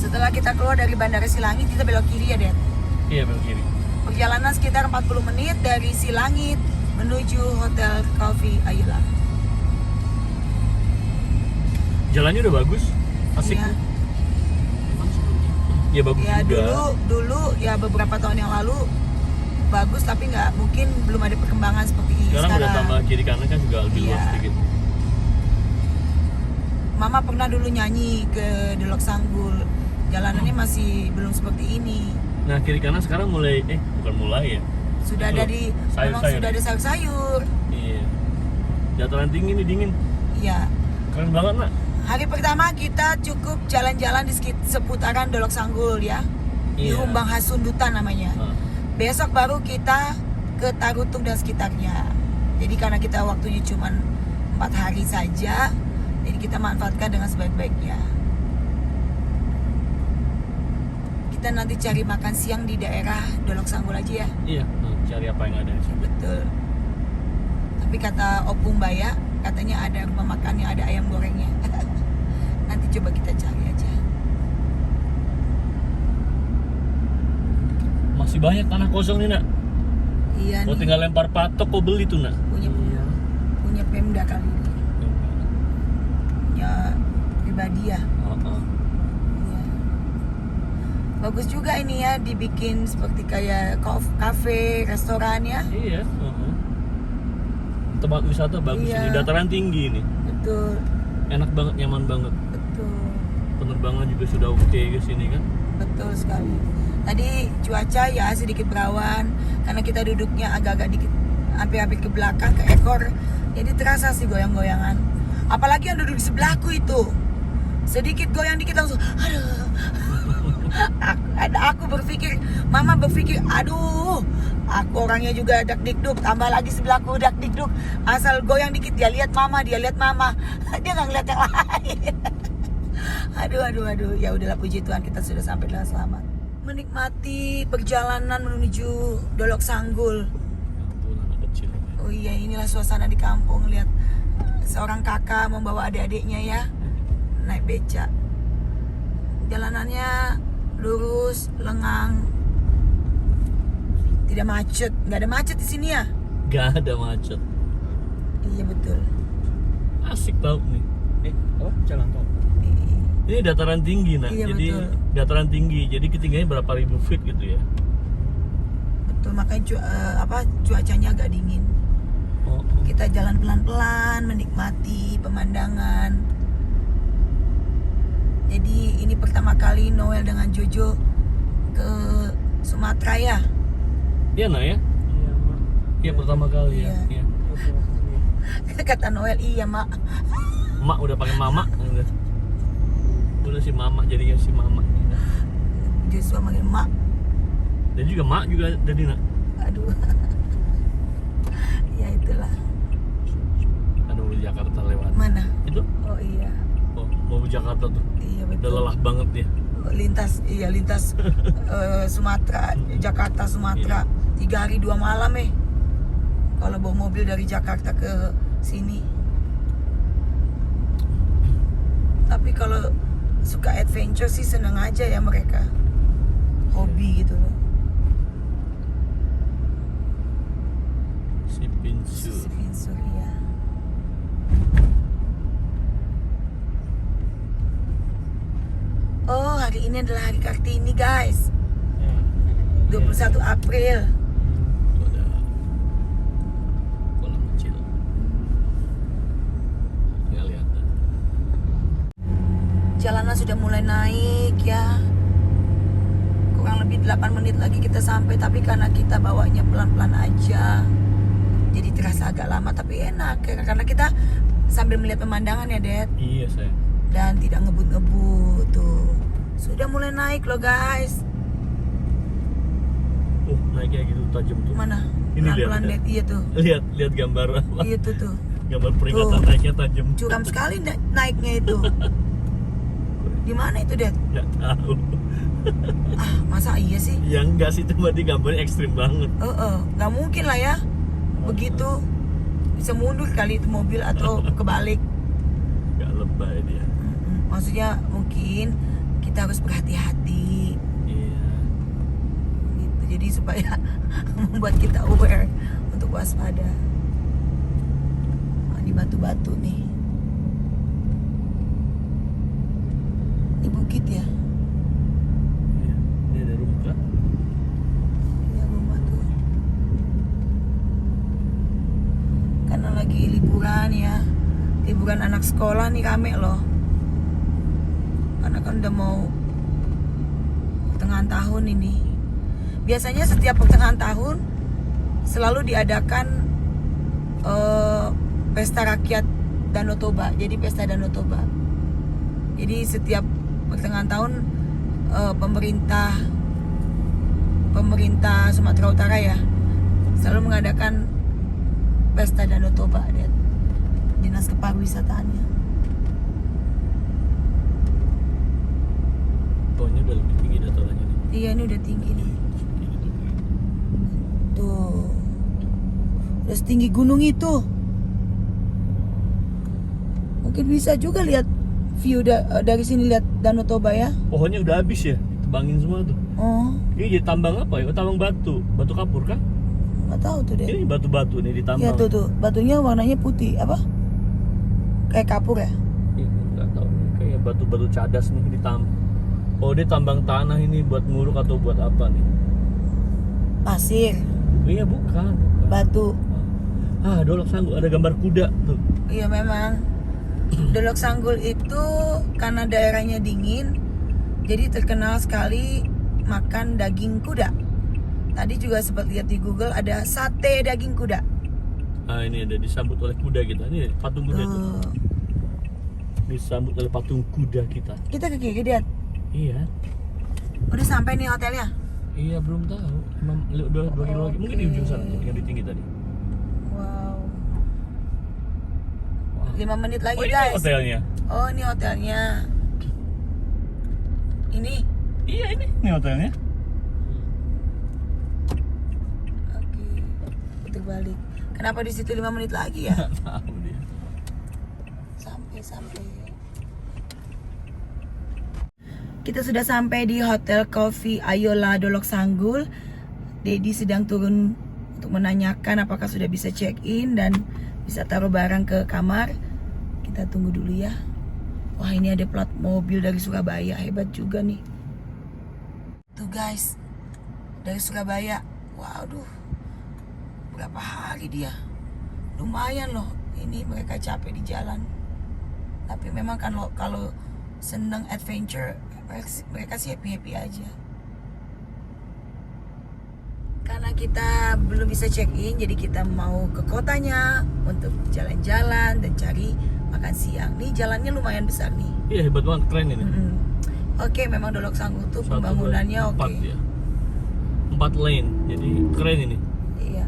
Setelah kita keluar dari Bandara Silangit, kita belok kiri ya, Det? Iya, belok kiri. Perjalanan sekitar 40 menit dari Silangit menuju Hotel Coffee Ayala. Jalannya udah bagus, asik. Iya. Emang sebelumnya? Ya bagus Ya juga. dulu ya beberapa tahun yang lalu bagus, tapi nggak, mungkin belum ada perkembangan seperti Sekarang sekarang. udah tambah kiri kanan kan juga lebih luas Iya. sedikit. Mama pernah dulu nyanyi ke Delok Sanggul. Jalanannya masih belum seperti ini. Nah, kiri kanan sekarang mulai bukan mulai ya. Sudah Itu ada di memang sayur-sayur. sudah ada sayur-sayur. Iya. Dataran tinggi nih, dingin. Iya. Keren banget, Nak. Hari pertama kita cukup jalan-jalan di seputaran Delok Sanggul ya. Di Iya. Humbang Hasundutan namanya. Nah, Besok baru kita ke Tarutung dan sekitarnya. Jadi karena kita waktunya cuma 4 hari saja, jadi kita manfaatkan dengan sebaik-baiknya. Kita nanti cari makan siang di daerah Delok Sanggul aja ya. iya, cari apa yang ada di sini. Betul. Tapi kata Opung Baya, katanya ada rumah makan yang ada ayam gorengnya. Nanti coba kita cari aja. Masih banyak tanah kosong nih, Nak. Iya Mau nih, tinggal lempar patok kok beli tuh, Nak. punya Pemda kali ini. Punya pribadi ya. Heeh. Iya. Bagus juga ini ya, dibikin seperti kayak kafe, restoran ya. Iya, tempat wisata bagus Iya. ini, dataran tinggi ini. Betul, Enak banget, nyaman banget. betul. Penerbangan juga sudah oke ke sini kan. Betul sekali. Tadi cuaca ya sedikit berawan karena kita duduknya agak-agak dikit hampir-hampir ke belakang ke ekor. Jadi terasa sih goyang-goyangan. Apalagi yang duduk di sebelahku itu. Sedikit goyang dikit langsung aduh. Aku berpikir, Mama berpikir, aduh, aku orangnya juga dak-dikduk, tambah lagi sebelahku dak-dikduk. Asal goyang dikit dia lihat Mama, dia nggak ngeliat yang lain. Aduh, ya udahlah, puji Tuhan kita sudah sampai dengan selamat. Menikmati perjalanan menuju Delok Sanggul. Ampun, anak kecil. Oh iya, inilah suasana di kampung. Lihat seorang kakak membawa adik-adiknya ya, naik beca. Jalanannya lurus, lengang, tidak macet. Nggak ada macet di sini ya? Gak ada macet. Iya betul. Asik tau nih. Jalan tol. Ini dataran tinggi, Nak. Iya, Jadi betul. dataran tinggi. Jadi ketinggiannya berapa ribu feet gitu ya. Betul, makanya cuacanya agak dingin. Oh. Kita jalan pelan-pelan, menikmati pemandangan. Jadi ini pertama kali Noel dengan Jojo ke Sumatera ya. Iya, Nak ya? Iya, Mak. Iya, pertama kali Iya. ya. Iya. Kata Noel, iya mak. Mak udah pakai mama. Udah si mama, jadinya si mama. Joshua manggil mak. Dan juga mak juga jadi, Nak. Aduh. Ya itulah. Ada mau Jakarta lewat. Mana? Itu? Oh iya. Oh, mau Jakarta tuh. Iya Udah betul. lelah banget ya. Lintas Sumatera, Jakarta Sumatera, 3 hari 2 malam kalau bawa mobil dari Jakarta ke sini. Tapi kalau suka adventure sih seneng aja ya mereka, hobi gitu loh. Si Pinsu. Spinsur ya. Oh, hari ini adalah hari Kartini guys, 21 April. Tuh ada kolam kecil. Nggak lihat. Jalanan sudah mulai naik ya. Kurang lebih 8 menit lagi kita sampai, tapi karena kita bawanya pelan-pelan aja, jadi terasa agak lama tapi enak ya, karena kita sambil melihat pemandangan ya, Dad, Iya, saya. dan tidak ngebut-ngebut tuh. Sudah mulai naik loh guys. Naiknya gitu tajam tuh. Mana? Ini lihat. Pelan-pelan, Dad. Iya tuh. Lihat gambar apa? Iya tuh. Gambar peringatan Tuh. naiknya tajam. Curam sekali naiknya itu. Di mana itu, Dad? Nggak tahu. Ah, masa iya sih? Ya enggak sih, cuma di gambarnya ekstrim banget. Nggak mungkin lah ya. Begitu bisa mundur kali itu mobil atau kebalik. Nggak lebay dia. Maksudnya mungkin kita kita harus berhati-hati Iya. gitu. Jadi supaya membuat kita aware untuk waspada. Di batu-batu nih. Ini bukit ya. Iya. Ini ada rumah kan? Ini rumah tuh. Karena lagi liburan ya. Liburan anak sekolah nih rame loh. Karena kan udah mau pertengahan tahun ini. Biasanya setiap pertengahan tahun selalu diadakan pesta rakyat Danau Toba. Jadi pesta Danau Toba. Jadi setiap pertengahan tahun pemerintah Sumatera Utara ya selalu mengadakan pesta Danau Toba, lihat dinas kepariwisataannya. Bawahnya udah lebih tinggi datarannya nih. Iya, ini udah tinggi nih. Gitu. Tuh. Udah setinggi gunung itu. Mungkin bisa juga lihat view dari sini, lihat Danau Toba ya. Pohonnya udah habis ya, tebangin semua tuh. Oh, Ini jadi tambang apa ya? Oh, tambang batu kapur kan? nggak tahu tuh deh. Ini batu-batu nih ditambang. Iya tuh, batunya warnanya putih apa? Kayak kapur ya? Iya, nggak tahu. Kayak batu-batu cadas nih ditambang. Oh, dia tambang tanah ini buat nguruk atau buat apa nih? Pasir, Iya, bukan. batu. Ah, Dolok Sanggul ada gambar kuda tuh. Iya memang. Dolok Sanggul itu karena daerahnya dingin, jadi terkenal sekali makan daging kuda. Tadi juga sempat lihat di Google ada sate daging kuda. Ah, ini ada disambut oleh kuda kita. Ini patung kuda tuh. Tuh. Disambut oleh patung kuda kita. Kita ke kiri lihat. Iya. Udah sampai nih hotelnya. Iya, belum tahu. Udah 2 kilo lagi. Mungkin di ujung sana tuh, yang di tinggi tadi. Wow. Wah. 5 menit lagi Oh, ini guys. hotelnya. Oh, ini hotelnya. Ini. Iya, ini hotelnya. Oke. Putar balik. Kenapa di situ 5 menit lagi ya? Tahu dia. Sampai. Kita sudah sampai di Hotel Coffee Ayola Dolok Sanggul. Dedi sedang turun untuk menanyakan apakah sudah bisa check in dan bisa taruh barang ke kamar. Kita tunggu dulu ya. Wah, ini ada plat mobil dari Surabaya, hebat juga nih. Tuh guys, dari Surabaya. Waduh, berapa hari dia? Lumayan loh. Ini mereka capek di jalan. Tapi memang kan kalau seneng adventure, mereka sih happy aja. Karena kita belum bisa check in, jadi kita mau ke kotanya untuk jalan-jalan dan cari makan siang. Nih jalannya lumayan besar nih. Iya, hebat banget, keren ini. Oke, memang Dolok Sanggul tuh 1, 2, pembangunannya 4 oke. ya. 4 lane, jadi keren ini. Iya.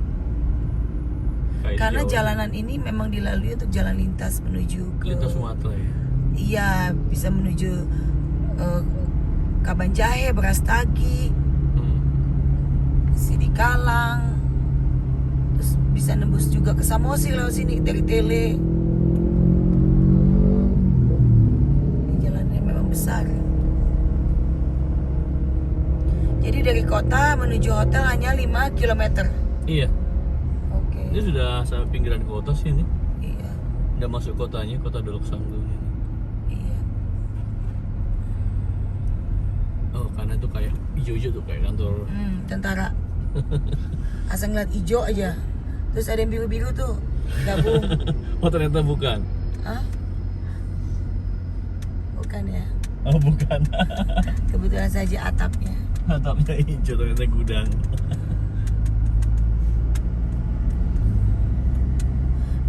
Kayak di Karena Jawa. jalanan ini memang dilalui untuk jalan lintas menuju ke Lintas Sumatera ya. Iya, bisa menuju Kabanjahe, Brastagi, Sidikalang. Terus bisa nembus juga ke Samosir lewat sini dari Tele. Jalannya memang besar. Jadi dari kota menuju hotel hanya 5 km. Iya, Oke. ini sudah sampai pinggiran kota sih ini. Iya. Udah masuk kotanya, kota Dolok Sanggul ini. Iya. Oh, karena itu kayak hijau-hijau tuh kayak kantor. Tentara. Asal ngeliat hijau aja. Terus ada yang biru-biru tuh gabung. Oh, ternyata bukan. Hah? Bukan ya. Oh, bukan. Kebetulan saja atapnya. Atapnya hijau, ternyata gudang.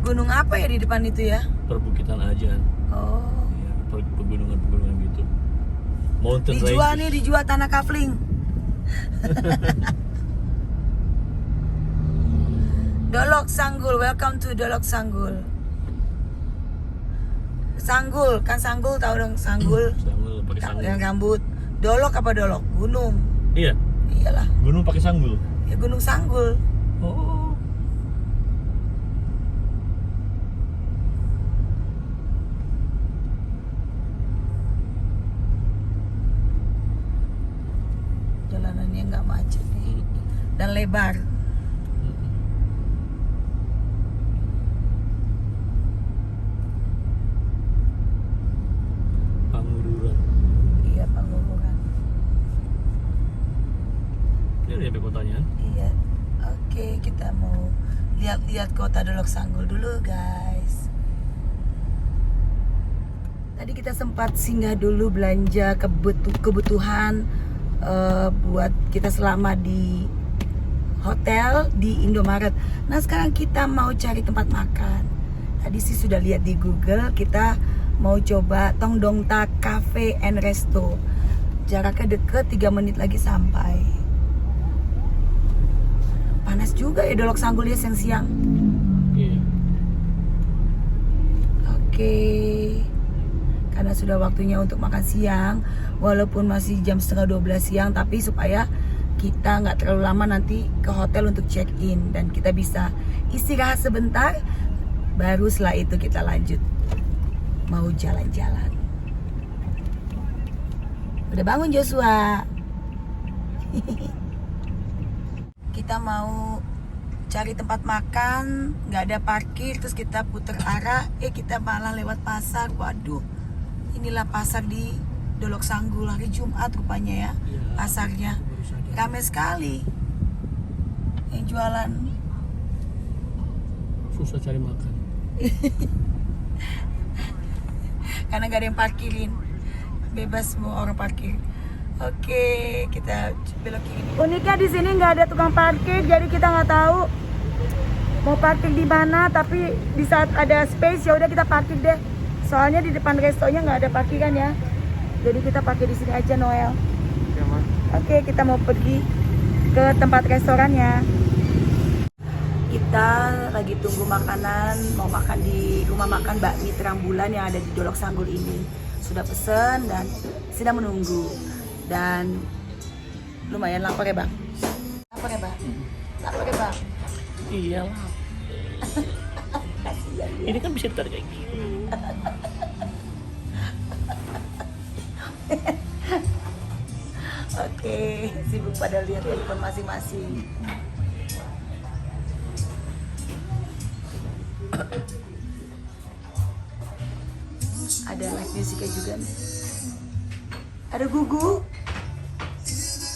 Gunung apa ya di depan itu ya? Perbukitan Ajan. Oh. Iya, pegunungan-pegunungan gitu. Mountain Dijual ranges. nih, dijual tanah kafling. Dolok Sanggul, welcome to Dolok Sanggul. Sanggul, kan Sanggul tahu dong Sanggul. Sanggul pakai sanggul. Yang rambut. Dolok apa dolok? Gunung. Iya, Iyalah, gunung pakai sanggul. ya Gunung Sanggul. Oh. jalannya nggak macet nih. Dan lebar. Pangururan. Iya, Pangururan. Ini udah sampai kotanya. Iya. Oke, kita mau lihat-lihat kota Dolok Sanggul dulu, guys. Tadi kita sempat singgah dulu belanja kebutuhan buat kita selama di hotel di Indomaret. Nah, sekarang kita mau cari tempat makan. Tadi sih sudah lihat di Google, kita mau coba Tongdongta Cafe and Resto. Jaraknya deket, 3 menit lagi sampai. Panas juga ya Dolok Sanggul ya siang-siang. Iya. Oke. Karena sudah waktunya untuk makan siang, walaupun masih jam setengah 12 siang, tapi supaya kita nggak terlalu lama nanti ke hotel untuk check in dan kita bisa istirahat sebentar, baru setelah itu kita lanjut mau jalan-jalan. Udah bangun Joshua? Kita mau cari tempat makan, nggak ada parkir, terus kita putar arah, kita malah lewat pasar. Waduh, inilah pasar di Dolok Sanggul, hari Jumat rupanya ya, pasarnya ramai sekali yang jualan. Susah cari makan. Karena gak ada yang parkirin, bebas semua orang parkir. Oke, kita belok kiri. Uniknya di sini nggak ada tukang parkir, jadi kita nggak tahu mau parkir di mana. Tapi di saat ada space ya udah kita parkir deh. Soalnya di depan restonya nggak ada parkiran ya. Jadi kita parkir di sini aja, Noel. Ya, Mas. Oke, kita mau pergi ke tempat restorannya. Kita lagi tunggu makanan, mau makan di rumah makan bakmi Terang Bulan yang ada di Dolok Sanggul ini. Sudah pesen dan sedang menunggu. Dan lumayan lapar ya Bang? Lapar ya Bang? Lapar ya Bang? Iyalah. Ini kan bisa ditarik kayak gini. Oke, sibuk pada lihat handphone masing-masing. Ada live musiknya juga nih. Ada Gugu.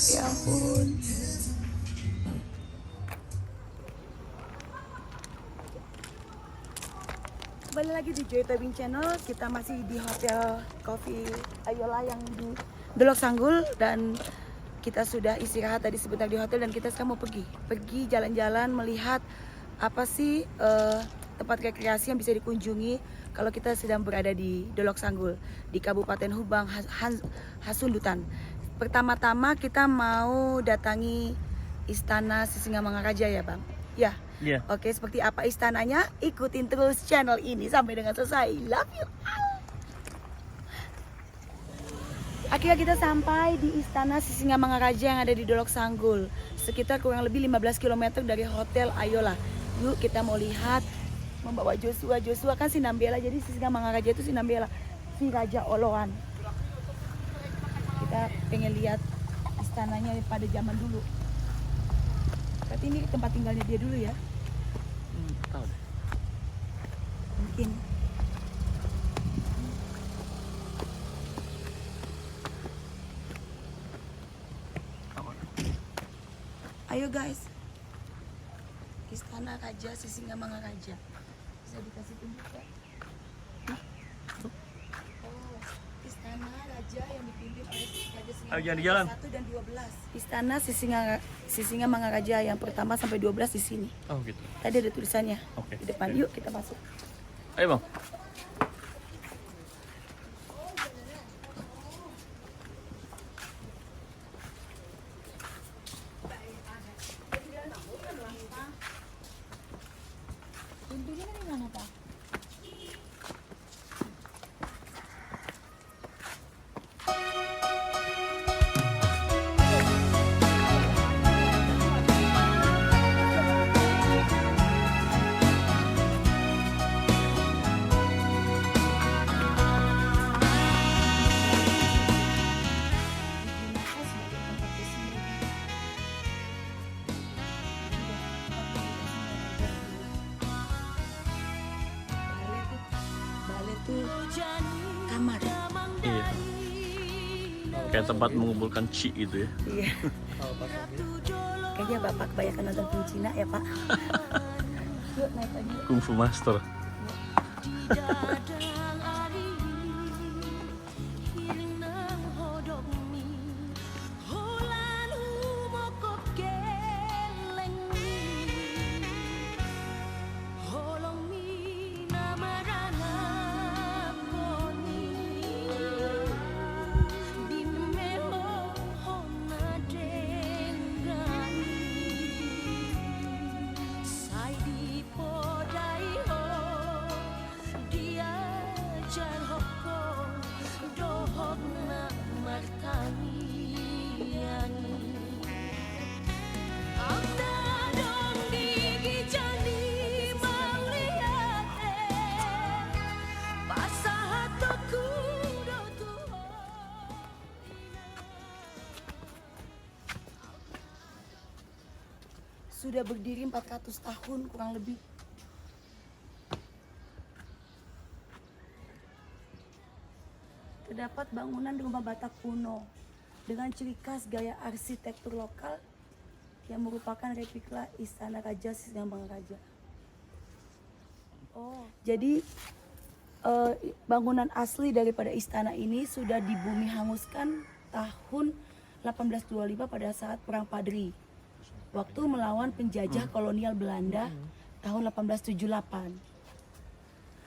Ya ampun. Kembali lagi di Joy Tobing Channel. Kita masih di Hotel Coffee Ayola yang di Dolok Sanggul. Dan kita sudah istirahat tadi sebentar di hotel. Dan kita sekarang mau pergi jalan-jalan melihat apa sih tempat rekreasi yang bisa dikunjungi kalau kita sedang berada di Dolok Sanggul di Kabupaten Hubang Hasundutan. Pertama-tama kita mau datangi Istana Sisingamangaraja ya Bang? Ya. Iya. Oke, seperti apa istananya? Ikutin terus channel ini sampai dengan selesai. Love you. Akhirnya kita sampai di Istana Sisingamangaraja yang ada di Dolok Sanggul. Sekitar kurang lebih 15 km dari Hotel Ayola. Yuk kita mau lihat, membawa Joshua. Joshua kan Sinambela, jadi Sisingamangaraja itu Sinambela, si Raja Oloan. Kita pengen lihat istananya pada zaman dulu. Berarti ini tempat tinggalnya dia dulu ya? Tahu deh. Mungkin. Ayo guys. Istana Raja Sisingamangaraja. Bisa dikasih tunjuk ya? Oh, Istana Raja yang dipimpin oleh Raja Jangan di jalan. Singamangaraja 1 dan 12. Istana Sisingamangaraja yang pertama sampai 12 di sini. Oh gitu. Tadi ada tulisannya. Oke. Di depan. Yuk kita masuk. Ayo Bang. Pintunya dari mana Pak? Kayak tempat mengumpulkan chi gitu ya. Iya. Kayaknya Bapak kebanyakan nonton film Cina ya Pak. Yuk naik lagi. Kungfu Master. Sudah berdiri 400 tahun kurang lebih. Terdapat bangunan rumah Batak kuno dengan ciri khas gaya arsitektur lokal yang merupakan replika Istana Raja Sisingamangaraja. Oh, jadi bangunan asli daripada istana ini sudah dibumi hanguskan tahun 1825 pada saat Perang Padri, waktu melawan penjajah kolonial Belanda tahun 1878.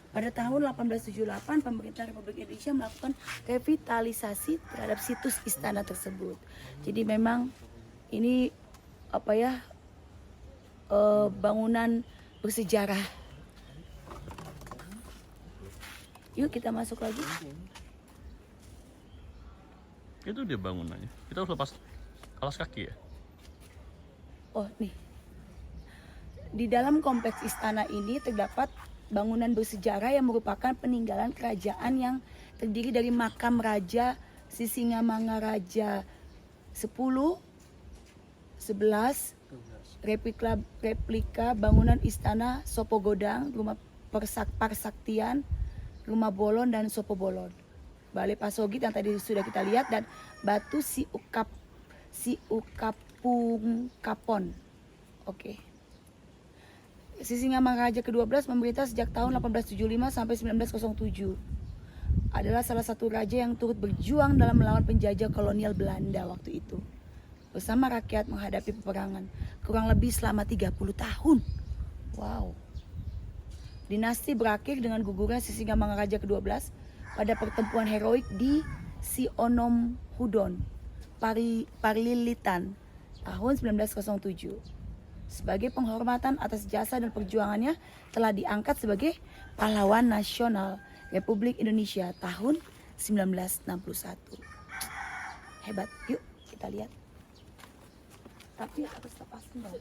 Pada tahun 1878, pemerintah Republik Indonesia melakukan revitalisasi terhadap situs istana tersebut. Jadi memang ini bangunan bersejarah. Yuk kita masuk lagi. Itu dia bangunannya. Kita harus lepas alas kaki ya. Oh nih, di dalam kompleks istana ini terdapat bangunan bersejarah yang merupakan peninggalan kerajaan yang terdiri dari makam Raja Sisingamangaraja 10, 11, replika bangunan istana Sopogodang, rumah Parsaktian, rumah Bolon dan Sopo Bolon, Balai Pasogit yang tadi sudah kita lihat, dan batu Siukapung Kapon. Oke. Sisingamangaraja ke-12 memerintah sejak tahun 1875 sampai 1907. Adalah salah satu raja yang turut berjuang dalam melawan penjajah kolonial Belanda waktu itu. Bersama rakyat menghadapi peperangan kurang lebih selama 30 tahun. Wow. Dinasti berakhir dengan gugurnya Sisingamangaraja ke-12 pada pertempuran heroik di Sionomhudon, Parlilitan tahun 1907. Sebagai penghormatan atas jasa dan perjuangannya, telah diangkat sebagai pahlawan nasional Republik Indonesia tahun 1961. Hebat, yuk kita lihat. Tapi harus lepasin dong.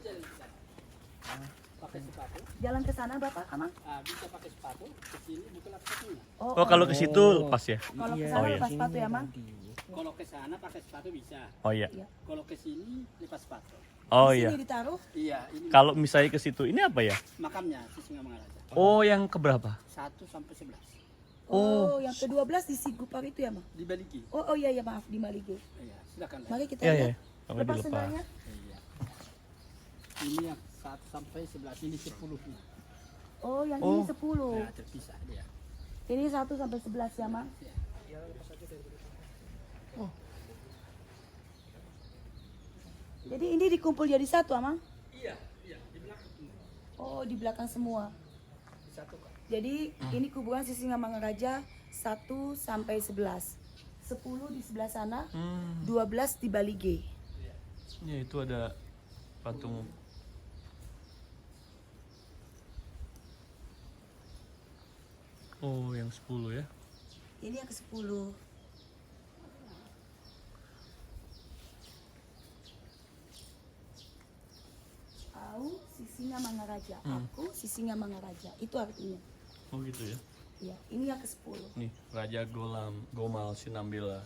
Pakai sepatu. Jalan ke sana Bapak, Amang? Bisa pakai sepatu, ke sini buka sepatunya. Oh, kalau ke situ lepas ya. Kalau ke sana lepas sepatu ya, Mang? Kalau ke sana pakai sepatu bisa. Oh iya. Kalau ke sini lepas sepatu. Oh Di iya. sini ditaruh. Iya, ini Kalau misalnya ke situ, ini apa ya? makamnya Sisingamangaraja. Oh, yang keberapa? 1 sampai 11. Oh, yang ke-12 di Sigupar itu ya, Mang? Di Baligi. Oh iya ya, maaf, di Malige. Iya, silakan lihat. Mari kita Iya, lihat. iya. Sampai Lepas dilepas. sendalnya. Iya. Ini yang 1 sampai 11, ini 10 nih. Oh, yang Oh. ini 10. Nah, terpisah dia. Ini 1 sampai 11 ya, Mang? Oh. Jadi ini dikumpul jadi satu, Amang? Iya, di belakang. Oh, di belakang semua. Disatukan. Jadi ini kuburan Sisingamangaraja 1 sampai 11. 10 di sebelah sana, 12 di Balige. Ya, itu ada patung. Oh, yang 10 ya. Ini yang ke-10. Aku Sisingamangaraja. Aku Sisingamangaraja. Itu artinya. Oh gitu ya. Ya, ini yang ke-10. Nih, Raja Gomal Sinambela.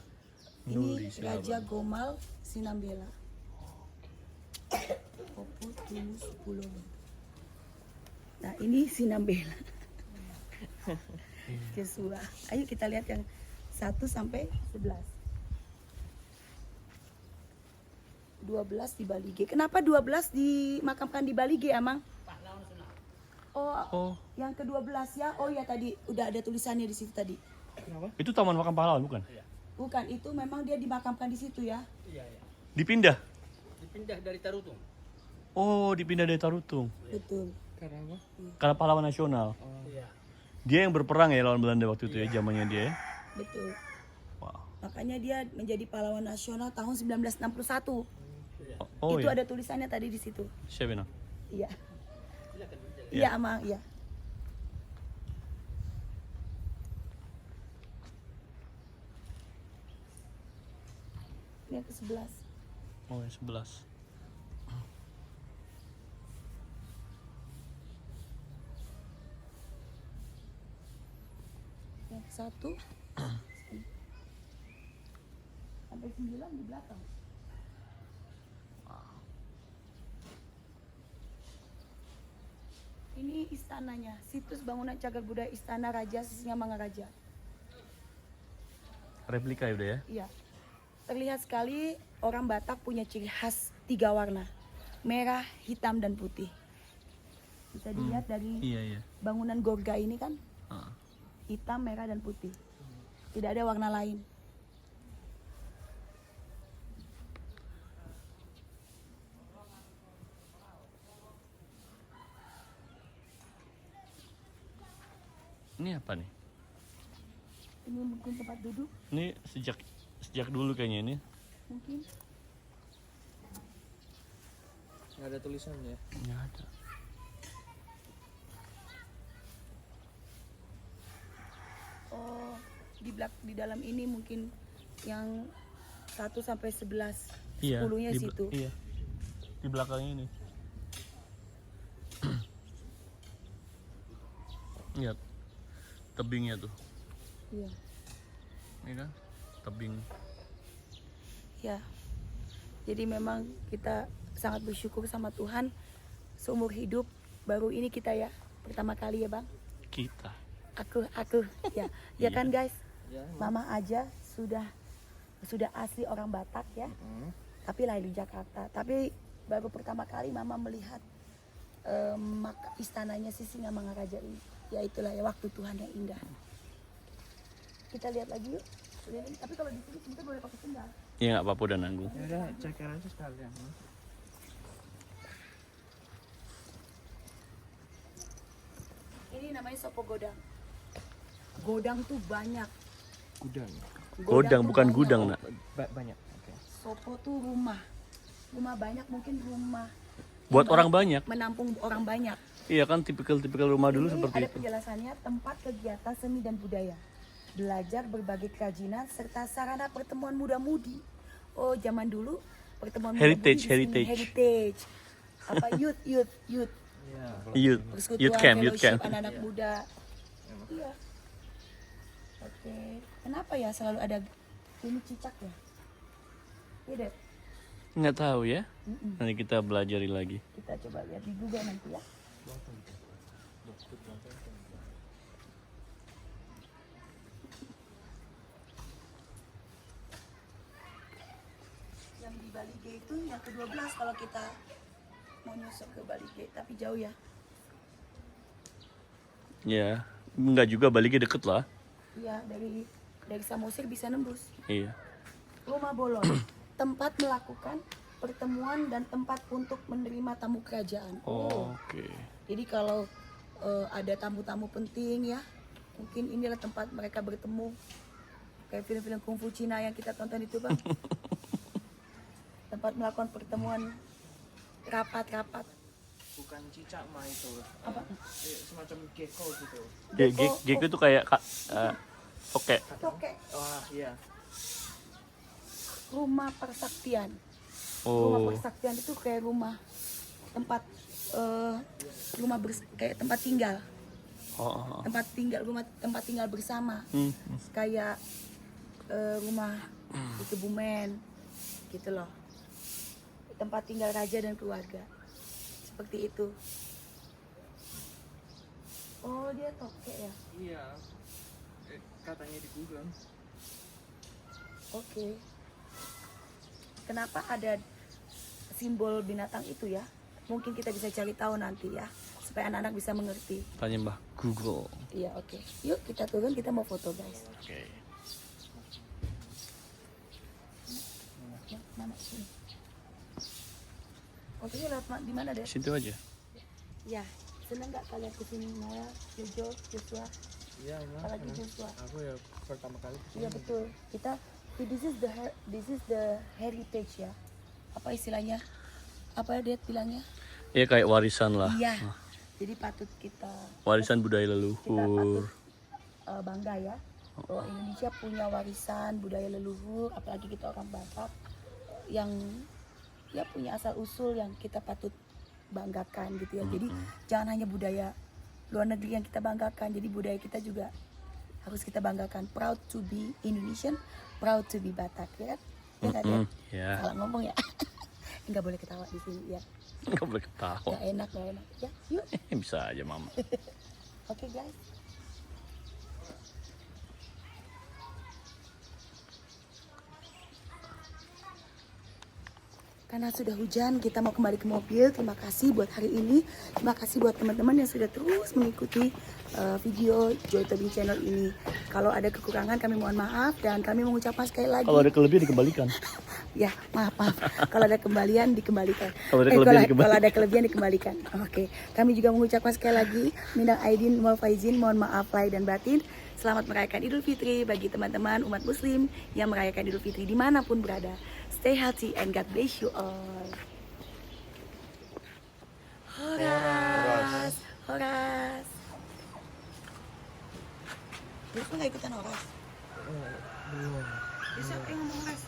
Ini Nuli Raja Silaban. Gomal Sinambela. Opo Tulus Pulau. Nah, ini Sinambela. Kesua. Ayo kita lihat yang 1 sampai 11. 12 di Bali G. Kenapa 12 dimakamkan di Bali G, Amang? Oh, Oh, yang ke-12 ya. Oh ya, tadi udah ada tulisannya di situ tadi. itu Taman Makam Pahlawan bukan? Bukan, itu memang dia dimakamkan di situ ya. Iya, iya. Dipindah. Dipindah dari Tarutung. Oh, dipindah dari Tarutung. Betul. Karena apa? Karena pahlawan nasional. Iya. Dia yang berperang ya lawan Belanda waktu itu ya, zamannya dia ya. Betul. Wow. Makanya dia menjadi pahlawan nasional tahun 1961. Oh Itu ya. ada tulisannya tadi di situ. Siapa ini? Iya. Silakan. Iya, Amang, iya. Ini yang ke-11. Oh, yang 11. Yang ke-1 sampai 9 di belakang. Ini istananya, situs bangunan cagar budaya Istana Raja Sisingamangaraja. Replika ya udah ya. Iya. Terlihat sekali orang Batak punya ciri khas 3 warna. Merah, hitam, dan putih. Bisa dilihat dari Iya, iya. bangunan Gorga ini kan, Ah. hitam, merah, dan putih. Tidak ada warna lain. Ini apa nih? Ini mungkin tempat duduk, Ini sejak dulu kayaknya ini. mungkin. Nggak ada tulisannya. Nggak ada. Oh, di dalam ini mungkin yang 1 sampai 11. 10-nya situ. Iya. Di belakang ini. Lihat tebingnya tuh. Iya. Ini kan tebing. Ya. Jadi memang kita sangat bersyukur sama Tuhan, seumur hidup baru ini kita ya pertama kali ya Bang. Kita. Aku ya. Ya kan guys? Ya. Mama aja sudah asli orang Batak ya. Tapi lahir di Jakarta. Tapi baru pertama kali Mama melihat istananya Sisingamangaraja ini. Ya itulah ya waktu Tuhan yang indah. Kita lihat lagi yuk. Tapi kalau di sini kita boleh pakai sendal. Ya nggak apa-apa udah nanggung. Ya udah, ceker aja sekalian. Ini namanya sopo godang. Godang tuh banyak. Gudang. Godang tuh bukan banyak. gudang nak. Banyak. Oke. Sopo tuh rumah. Rumah banyak, mungkin rumah Buat yang orang banyak. menampung orang banyak. Iya kan tipikal rumah dulu Ini seperti ada itu. penjelasannya, tempat kegiatan seni dan budaya, belajar berbagai kerajinan serta sarana pertemuan muda-mudi. Oh, zaman dulu pertemuan Heritage, muda-mudi di sini. Heritage. Apa youth. Iya. Youth Persekutuan, youth fellowship camp. anak-anak muda. Iya. Oke. Kenapa ya selalu ada ini cicak ya? Iya deh. Nggak tahu ya. Mm-mm. Nanti kita belajari lagi. Kita coba lihat di Google nanti ya. Yang di Bali G itu yang ke-12 kalau kita mau nyusuk ke Bali G, tapi jauh ya. Ya, nggak juga baliknya deket lah. Iya, dari Samosir bisa nembus. Iya. Rumah Bolon, tempat melakukan pertemuan dan tempat untuk menerima tamu kerajaan. Oh, oke. Jadi kalau ada tamu-tamu penting ya, mungkin inilah tempat mereka bertemu. Kayak film-film kungfu Cina yang kita tonton itu Bang. Tempat melakukan pertemuan rapat-rapat. Bukan cicak mah itu. Apa? Semacam gecko gitu. Gecko itu kayak oke. Oke, Wah, iya. rumah persaktian. Rumah Oh, persaktian itu kayak rumah tempat kayak tempat tinggal. oh. Tempat tinggal bersama. Hmm. Kayak rumah di Kebumen gitu loh, tempat tinggal raja dan keluarga seperti itu. Oh, dia tokek ya. Iya. Katanya di Google. Oke. Kenapa ada simbol binatang itu ya. Mungkin kita bisa cari tahu nanti ya, supaya anak-anak bisa mengerti. Tanya Mbah Google. Iya, oke. Yuk kita turun, kita mau foto guys. Oke. Ya, mana sini? Fotonya lewat di mana deh? Situ aja. Ya, seneng nggak kalian kesini Naya, Jojo, Joshua? Iya, Apalagi Joshua? Aku ya pertama kali. Iya betul. Kita this is the heritage ya. Apa istilahnya? Apa dia bilangnya? Ya kayak warisan lah. Iya. Jadi patut kita Warisan budaya kita leluhur. patut bangga ya. Bahwa Indonesia punya warisan budaya leluhur, apalagi kita orang Batak yang ya punya asal usul yang kita patut banggakan gitu ya. Jadi jangan hanya budaya luar negeri yang kita banggakan, jadi budaya kita juga harus kita banggakan. Proud to be Indonesian, proud to be Batak, ya kan? Ya kan ya? Ya. Salah ngomong ya. Nggak boleh ketawa di sini ya. Nggak boleh ketawa. Nggak enak, nggak enak. Ya, yuk. Bisa aja mama. Oke guys. Karena sudah hujan, kita mau kembali ke mobil. Terima kasih buat hari ini. Terima kasih buat teman-teman yang sudah terus mengikuti video Joy Tobing Channel ini. Kalau ada kekurangan kami mohon maaf dan kami mengucapkan sekali lagi. Kalau ada kelebihan dikembalikan. Ya, maaf. Kalau ada kembalian dikembalikan. Kalau ada kelebihan dikembalikan. Kalau ada kelebihan dikembalikan. Oke. Kami juga mengucapkan sekali lagi minal aidin wal faizin, mohon maaf lahir dan batin. Selamat merayakan Idul Fitri bagi teman-teman umat muslim yang merayakan Idul Fitri dimanapun berada. Stay healthy and God bless you all. Horas. Horas. Dia kok nggak ikutan horas? Belum. Dia siapa yang ngomong horas?